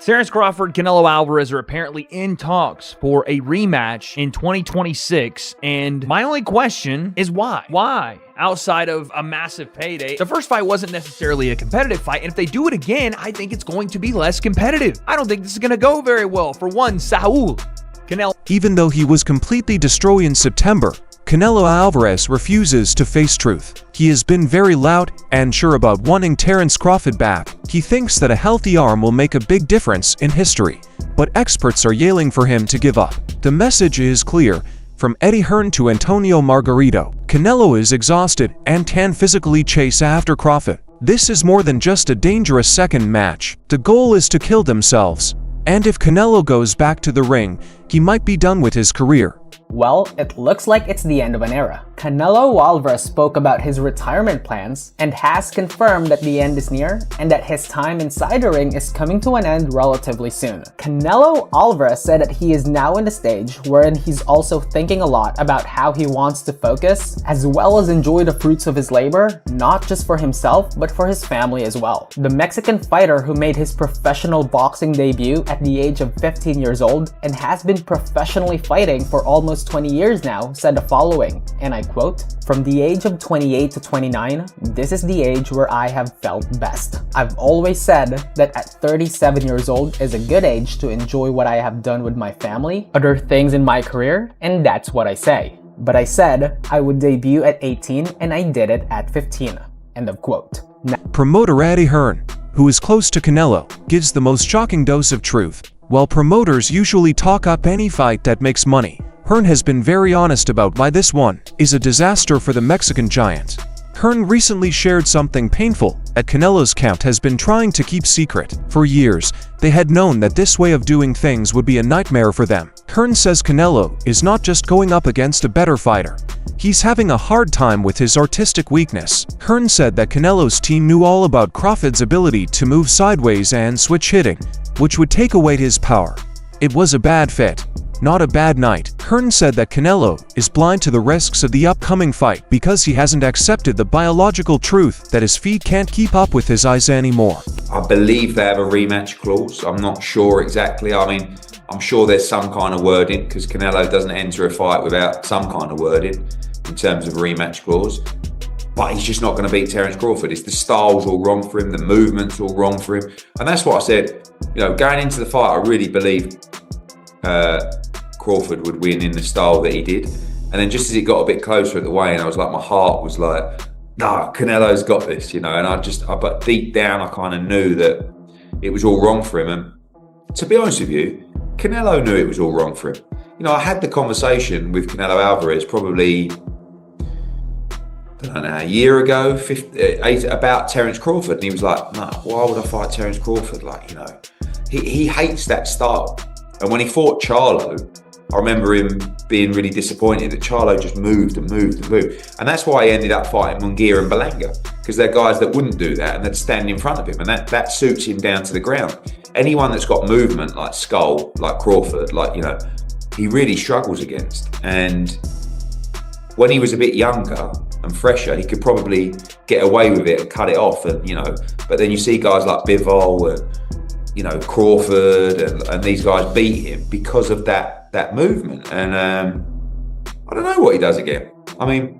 Terence Crawford, Canelo Alvarez are apparently in talks for a rematch in 2026, and my only question is why? Why? Outside of a massive payday, the first fight wasn't necessarily a competitive fight, and if they do it again, I think it's going to be less competitive. I don't think this is going to go very well for one Saul Canelo. Even though he was completely destroyed in September, Canelo Alvarez refuses to face truth. He has been very loud and sure about wanting Terence Crawford back. He thinks that a healthy arm will make a big difference in history, but experts are yelling for him to give up. The message is clear. From Eddie Hearn to Antonio Margarito, Canelo is exhausted and can physically chase after Crawford. This is more than just a dangerous second match. The goal is to kill themselves. And if Canelo goes back to the ring, he might be done with his career. Well, it looks like it's the end of an era. Canelo Alvarez spoke about his retirement plans and has confirmed that the end is near and that his time inside the ring is coming to an end relatively soon. Canelo Alvarez said that he is now in the stage wherein he's also thinking a lot about how he wants to focus as well as enjoy the fruits of his labor, not just for himself but for his family as well. The Mexican fighter who made his professional boxing debut at the age of 15 years old and has been professionally fighting for almost 20 years now said the following, and I quote, "From the age of 28 to 29, this is the age where I have felt best. I've always said that at 37 years old is a good age to enjoy what I have done with my family, other things in my career, and that's what I say. But I said I would debut at 18 and I did it at 15. End of quote. Promoter Eddie Hearn, who is close to Canelo, gives the most shocking dose of truth. While promoters usually talk up any fight that makes money, Hearn has been very honest about why this one is a disaster for the Mexican giant. Hearn recently shared something painful that Canelo's camp has been trying to keep secret. For years, they had known that this way of doing things would be a nightmare for them. Hearn says Canelo is not just going up against a better fighter. He's having a hard time with his artistic weakness. Hearn said that Canelo's team knew all about Crawford's ability to move sideways and switch hitting, which would take away his power. It was a bad fit, not a bad night. Hearn said that Canelo is blind to the risks of the upcoming fight because he hasn't accepted the biological truth that his feet can't keep up with his eyes anymore. I believe they have a rematch clause. I'm not sure exactly. I mean, I'm sure there's some kind of wording because Canelo doesn't enter a fight without some kind of wording in terms of a rematch clause. But he's just not going to beat Terence Crawford. It's the style's all wrong for him, the movement's all wrong for him. And that's what I said. You know, going into the fight, I really believe Crawford would win in the style that he did. And then just as it got a bit closer at the weigh-in, I was like, my heart was like, nah, Canelo's got this, you know. And but deep down, I kind of knew that it was all wrong for him. And to be honest with you, Canelo knew it was all wrong for him. You know, I had the conversation with Canelo Alvarez probably, I don't know, a year ago, about Terence Crawford. And he was like, no, why would I fight Terence Crawford? Like, you know, he hates that style. And when he fought Charlo, I remember him being really disappointed that Charlo just moved and moved and moved. And that's why he ended up fighting Munguia and Berlanga, because they're guys that wouldn't do that and they'd stand in front of him. And that suits him down to the ground. Anyone that's got movement like Skull, like Crawford, like, you know, he really struggles against. And when he was a bit younger and fresher, he could probably get away with it and cut it off. And, you know, but then you see guys like Bivol and, you know, Crawford and these guys beat him because of that movement. And I don't know what he does again. I mean,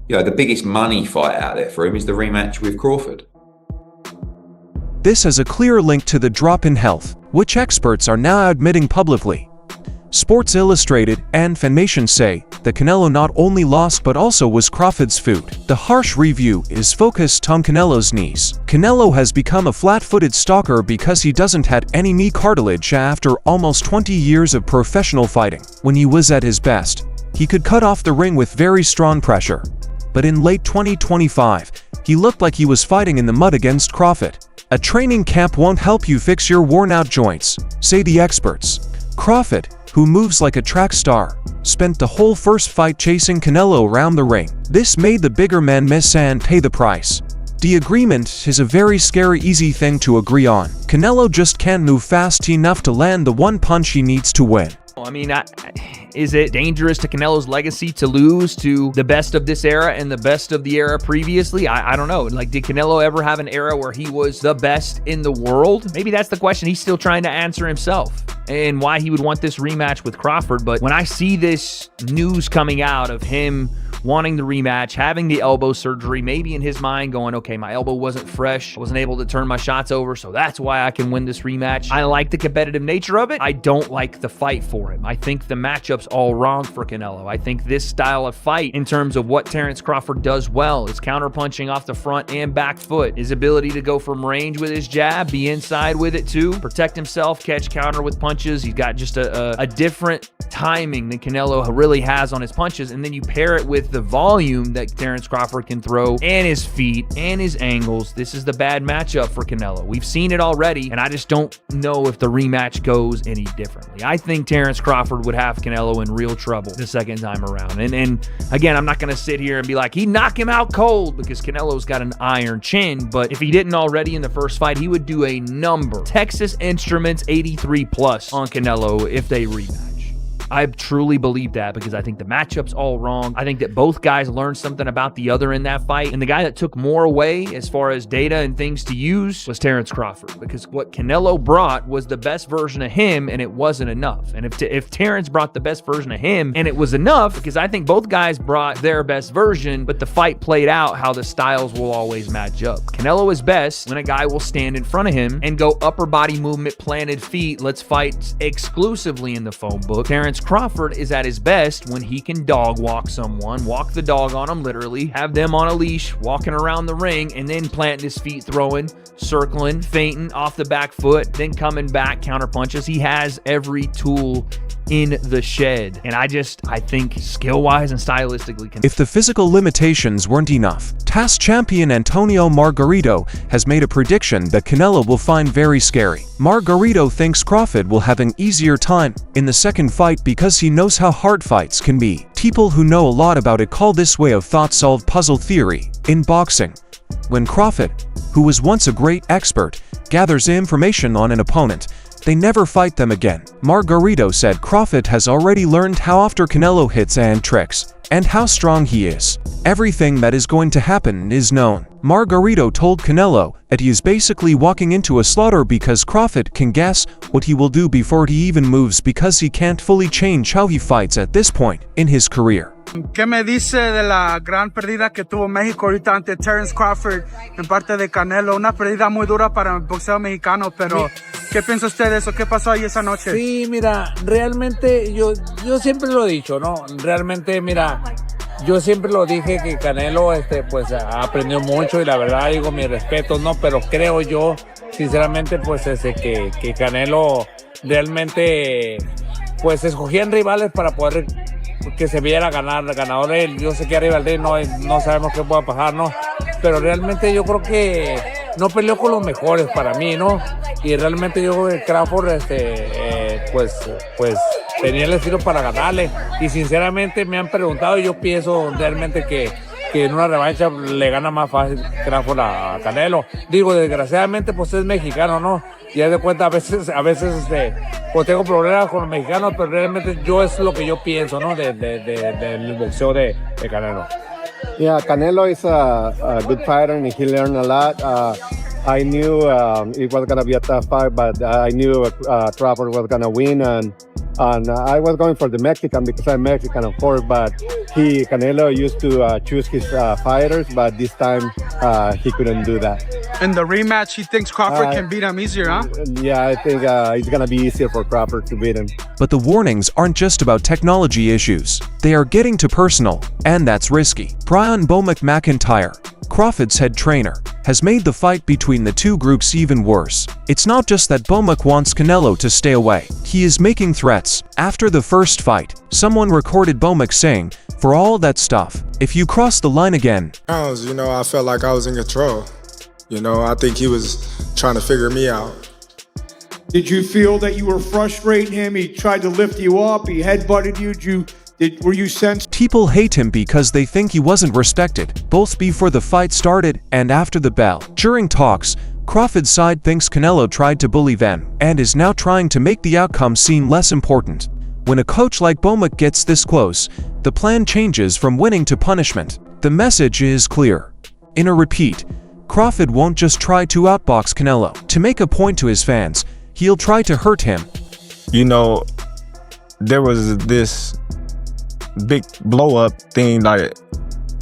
you know, the biggest money fight out there for him is the rematch with Crawford. This has a clear link to the drop in health, which experts are now admitting publicly. Sports Illustrated and Fanmation say that Canelo not only lost but also was Crawford's food. The harsh review is focused on Canelo's knees. Canelo has become a flat-footed stalker because he doesn't have any knee cartilage after almost 20 years of professional fighting. When he was at his best, he could cut off the ring with very strong pressure. But in late 2025, he looked like he was fighting in the mud against Crawford. A training camp won't help you fix your worn-out joints, say the experts. Crawford, who moves like a track star, spent the whole first fight chasing Canelo around the ring. This made the bigger man miss and pay the price. The agreement is a very scary easy thing to agree on. Canelo just can't move fast enough to land the one punch he needs to win. I mean, is it dangerous to Canelo's legacy to lose to the best of this era and the best of the era previously? I don't know. Like, did Canelo ever have an era where he was the best in the world? Maybe that's the question he's still trying to answer himself, and why he would want this rematch with Crawford. But when I see this news coming out of him wanting the rematch, having the elbow surgery, maybe in his mind going, okay, my elbow wasn't fresh, I wasn't able to turn my shots over, so that's why I can win this rematch. I like the competitive nature of it. I don't like the fight for him. I think the matchup's all wrong for Canelo. I think this style of fight, in terms of what Terence Crawford does well, is counterpunching off the front and back foot, his ability to go from range with his jab, be inside with it too, protect himself, catch counter with punches. He's got just a different timing than Canelo really has on his punches, and then you pair it with the volume that Terence Crawford can throw, and his feet, and his angles. This is the bad matchup for Canelo. We've seen it already, and I just don't know if the rematch goes any differently. I think Terence Crawford would have Canelo in real trouble the second time around. And again, I'm not going to sit here and be like, he'd knock him out cold, because Canelo's got an iron chin, but if he didn't already in the first fight, he would do a number. Texas Instruments 83 plus on Canelo if they rematch. I truly believe that, because I think the matchup's all wrong. I think that both guys learned something about the other in that fight, and the guy that took more away as far as data and things to use was Terence Crawford, because what Canelo brought was the best version of him, and it wasn't enough. And if Terence brought the best version of him and it was enough, because I think both guys brought their best version, but the fight played out how the styles will always match up. Canelo is best when a guy will stand in front of him and go upper body movement, planted feet, let's fight exclusively in the phone book. Terence Crawford is at his best when he can dog walk someone, walk the dog on them literally, have them on a leash, walking around the ring, and then planting his feet, throwing, circling, feinting off the back foot, then coming back, counter punches. He has every tool in the shed, and I think skill-wise and stylistically If the physical limitations weren't enough, TAS champion Antonio Margarito has made a prediction that Canelo will find very scary. Margarito thinks Crawford will have an easier time in the second fight because he knows how hard fights can be. People who know a lot about it call this way of thought solve puzzle theory in boxing. When Crawford, who was once a great expert, gathers information on an opponent, they never fight them again. Margarito said Crawford has already learned how after Canelo hits and tricks, and how strong he is. Everything that is going to happen is known. Margarito told Canelo that he is basically walking into a slaughter because Crawford can guess what he will do before he even moves, because he can't fully change how he fights at this point in his career. ¿Qué me dice de la gran pérdida que tuvo México ahorita ante Terence Crawford en parte de Canelo? Una pérdida muy dura para el boxeo mexicano, pero ¿qué piensa usted de eso? ¿Qué pasó ahí esa noche? Sí, mira, realmente yo siempre lo he dicho, ¿no? Realmente, mira, yo siempre lo dije que Canelo pues aprendió mucho, y la verdad digo mi respeto, ¿no? Pero creo yo, sinceramente, pues que Canelo realmente pues escogían rivales para poder que se viera ganador él. Yo sé que arriba del ring no sabemos qué pueda pasar, ¿no? Pero realmente yo creo que no peleó con los mejores para mí, ¿no? Y realmente yo creo que Crawford pues tenía el estilo para ganarle, y sinceramente me han preguntado, y yo pienso realmente que en una revancha le gana más fácil Crawford a Canelo. Digo, desgraciadamente pues es mexicano, ¿no? Y haz de cuenta, a veces pues tengo problemas con los mexicanos, pero realmente yo es lo que yo pienso, ¿no? Del boxeo de Canelo. Yeah, Canelo is a good fighter, and he learned a lot. I knew it was gonna be a tough fight, but I knew Crawford was gonna win, and I was going for the Mexican because I'm Mexican, of course. But Canelo used to choose his fighters, but this time he couldn't do that. In the rematch, he thinks Crawford can beat him easier, huh? Yeah, I think it's gonna be easier for Crawford to beat him. But the warnings aren't just about technology issues. They are getting too personal, and that's risky. Brian Bomack McIntyre, Crawford's head trainer, has made the fight between the two groups even worse. It's not just that Bomack wants Canelo to stay away. He is making threats. After the first fight, someone recorded Bomack saying, "For all that stuff, if you cross the line again..." I felt like I was in control. I think he was trying to figure me out. Did you feel that you were frustrating him? He tried to lift you up, he headbutted you. Were you sensed? People hate him because they think he wasn't respected, both before the fight started and after the bell. During talks, Crawford's side thinks Canelo tried to bully them and is now trying to make the outcome seem less important. When a coach like Bomac gets this close, the plan changes from winning to punishment. The message is clear. In a repeat, Crawford won't just try to outbox Canelo. To make a point to his fans, he'll try to hurt him. You know, there was this big blow-up thing, like,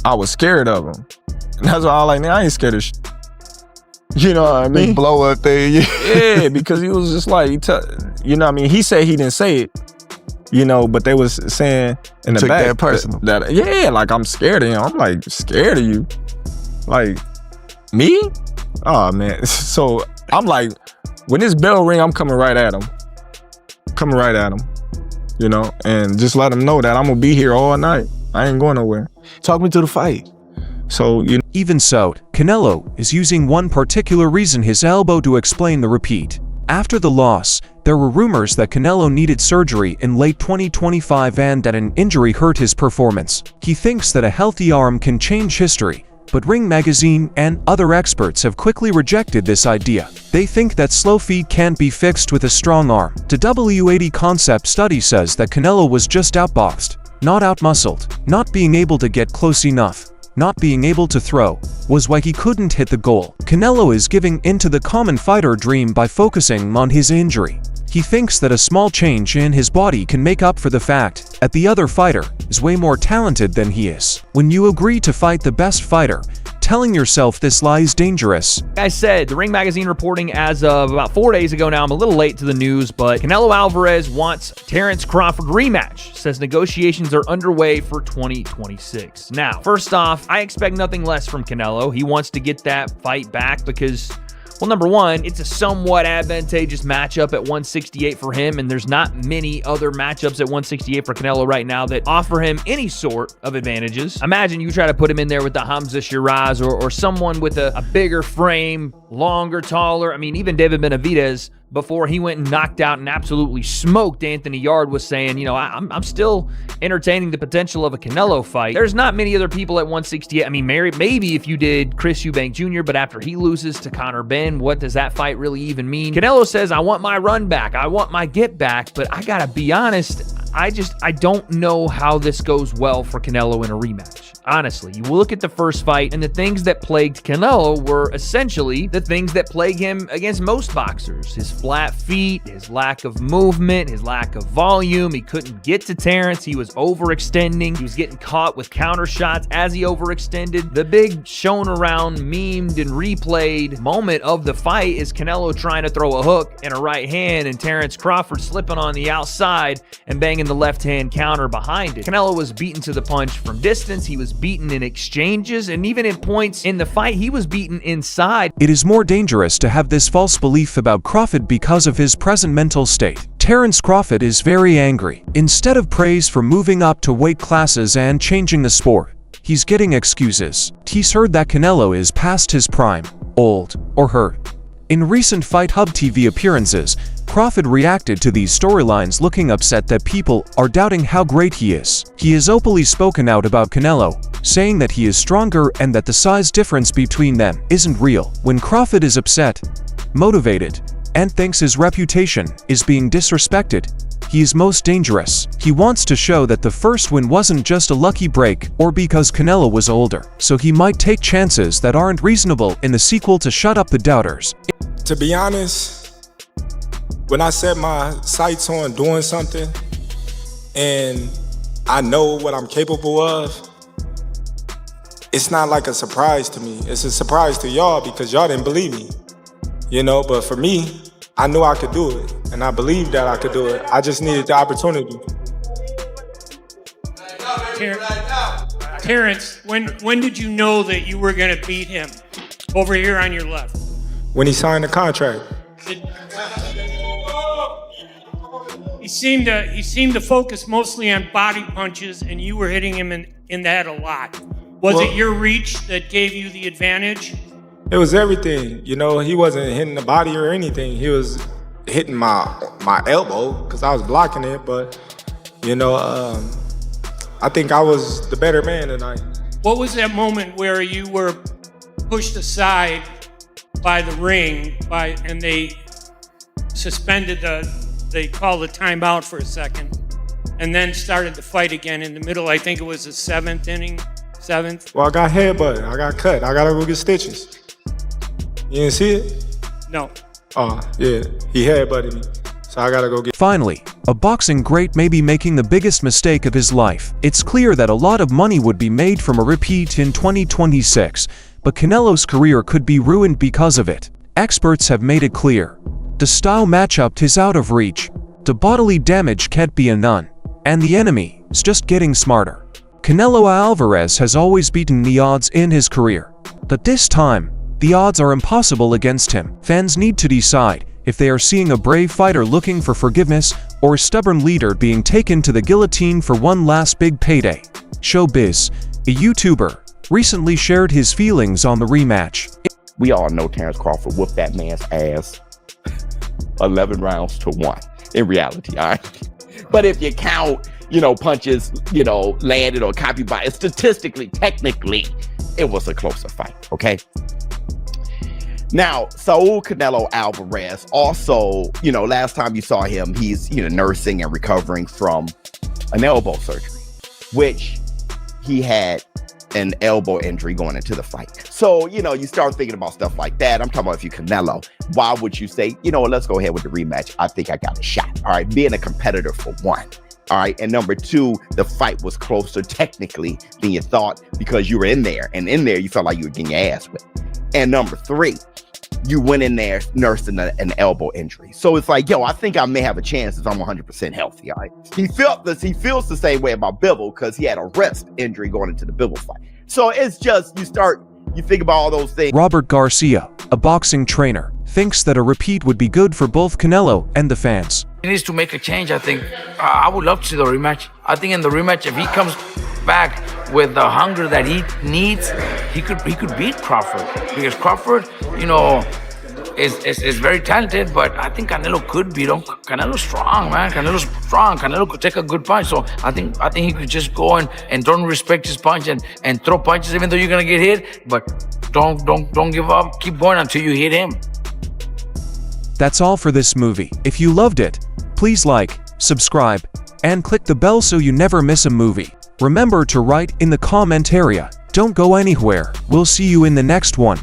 I was scared of him. And that's why I like, man, I ain't scared of shit. You know what I mean? Big blow-up thing. Yeah, because he was just like, you know what I mean? He said he didn't say it, you know, but they was saying in the Took back that personal. that, yeah, like, I'm scared of him. I'm like, scared of you? Like, me? Oh, man. So I'm like, when this bell ring, I'm coming right at him. Coming right at him, you know, and just let him know that I'm gonna be here all night. I ain't going nowhere. Talk me through the fight. So, you know. Even so, Canelo is using one particular reason, his elbow, to explain the repeat. After the loss, there were rumors that Canelo needed surgery in late 2025 and that an injury hurt his performance. He thinks that a healthy arm can change history, but Ring Magazine and other experts have quickly rejected this idea. They think that slow feet can't be fixed with a strong arm. The W80 concept study says that Canelo was just outboxed, not outmuscled. Not being able to get close enough, not being able to throw, was why he couldn't hit the goal. Canelo is giving into the common fighter dream by focusing on his injury. He thinks that a small change in his body can make up for the fact that the other fighter is way more talented than he is. When you agree to fight the best fighter, telling yourself this lie is dangerous. Like I said, the Ring Magazine reporting as of about 4 days ago now, I'm a little late to the news, but Canelo Alvarez wants Terence Crawford rematch, says negotiations are underway for 2026. Now, first off, I expect nothing less from Canelo. He wants to get that fight back because, well, number one, it's a somewhat advantageous matchup at 168 for him, and there's not many other matchups at 168 for Canelo right now that offer him any sort of advantages. Imagine you try to put him in there with the Hamza Shiraz or someone with a bigger frame, longer, taller. I mean, even David Benavidez, before he went and knocked out and absolutely smoked Anthony Yarde, was saying, you know, I'm still entertaining the potential of a Canelo fight. There's not many other people at 168. I mean, maybe if you did Chris Eubank Jr., but after he loses to Conor Benn, what does that fight really even mean? Canelo says, I want my run back. I want my get back, but I gotta be honest, I don't know how this goes well for Canelo in a rematch. Honestly, you look at the first fight, and the things that plagued Canelo were essentially the things that plague him against most boxers. His flat feet, his lack of movement, his lack of volume. He couldn't get to Terence. He was overextending. He was getting caught with counter shots as he overextended. The big shown around, memed, and replayed moment of the fight is Canelo trying to throw a hook and a right hand, and Terence Crawford slipping on the outside and banging the left hand counter behind it. Canelo was beaten to the punch from distance. He was beaten in exchanges, and even in points in the fight, he was beaten inside. It is more dangerous to have this false belief about Crawford because of his present mental state. Terence Crawford is very angry. Instead of praise for moving up to weight classes and changing the sport, he's getting excuses. He's heard that Canelo is past his prime, old, or hurt. In recent Fight Hub TV appearances, Crawford reacted to these storylines, looking upset that people are doubting how great he is. He has openly spoken out about Canelo, saying that he is stronger and that the size difference between them isn't real. When Crawford is upset, motivated, and thinks his reputation is being disrespected, he is most dangerous. He wants to show that the first win wasn't just a lucky break or because Canelo was older, so he might take chances that aren't reasonable in the sequel to Shut Up the Doubters. To be honest, when I set my sights on doing something and I know what I'm capable of, it's not like a surprise to me. It's a surprise to y'all because y'all didn't believe me, you know, but for me, I knew I could do it, and I believed that I could do it. I just needed the opportunity. Terence, when did you know that you were going to beat him? Over here on your left. When he signed the contract. He seemed to focus mostly on body punches, and you were hitting him in the head a lot. Was it your reach that gave you the advantage? It was everything, you know. He wasn't hitting the body or anything. He was hitting my elbow because I was blocking it. But, you know, I think I was the better man tonight. What was that moment where you were pushed aside by the ring and they suspended they called the timeout for a second? and then started the fight again in the middle. I think it was the seventh inning. Well, I got headbutted. I got cut. I gotta go get stitches. You didn't see it? No. Oh, yeah. He headbutted me. So I gotta go get. Finally, a boxing great may be making the biggest mistake of his life. It's clear that a lot of money would be made from a repeat in 2026, but Canelo's career could be ruined because of it. Experts have made it clear. The style matchup is out of reach. The bodily damage can't be a none. And the enemy is just getting smarter. Canelo Alvarez has always beaten the odds in his career. But this time, the odds are impossible against him. Fans need to decide if they are seeing a brave fighter looking for forgiveness or a stubborn leader being taken to the guillotine for one last big payday. Showbiz, a YouTuber, recently shared his feelings on the rematch. We all know Terrence Crawford whooped that man's ass 11 rounds to 1 in reality, all right? But if you count, punches, landed or copied by, statistically, technically, it was a closer fight, okay? Now, Saul Canelo Alvarez also, last time you saw him, he's, nursing and recovering from an elbow surgery, which he had an elbow injury going into the fight. So, you start thinking about stuff like that. I'm talking about if you Canelo, why would you say, let's go ahead with the rematch. I think I got a shot. All right. Being a competitor for one. All right. And number two, the fight was closer technically than you thought because you were in there. And in there, you felt like you were getting your ass whipped. And number three, you went in there nursing an elbow injury. So it's like, I think I may have a chance if I'm 100% healthy. All right. He feels the same way about Bivol because he had a wrist injury going into the Bivol fight. So it's just, you think about all those things. Robert Garcia, a boxing trainer, thinks that a repeat would be good for both Canelo and the fans. He needs to make a change, I think. I would love to see the rematch. I think in the rematch, if he comes back with the hunger that he needs, he could beat Crawford. Because Crawford, is very talented, but I think Canelo could beat him. Canelo's strong, man. Canelo's strong. Canelo could take a good punch. So I think he could just go and don't respect his punch and throw punches even though you're gonna get hit. But don't give up. Keep going until you hit him. That's all for this movie. If you loved it, please like, subscribe, and click the bell so you never miss a movie. Remember to write in the comment area. Don't go anywhere. We'll see you in the next one.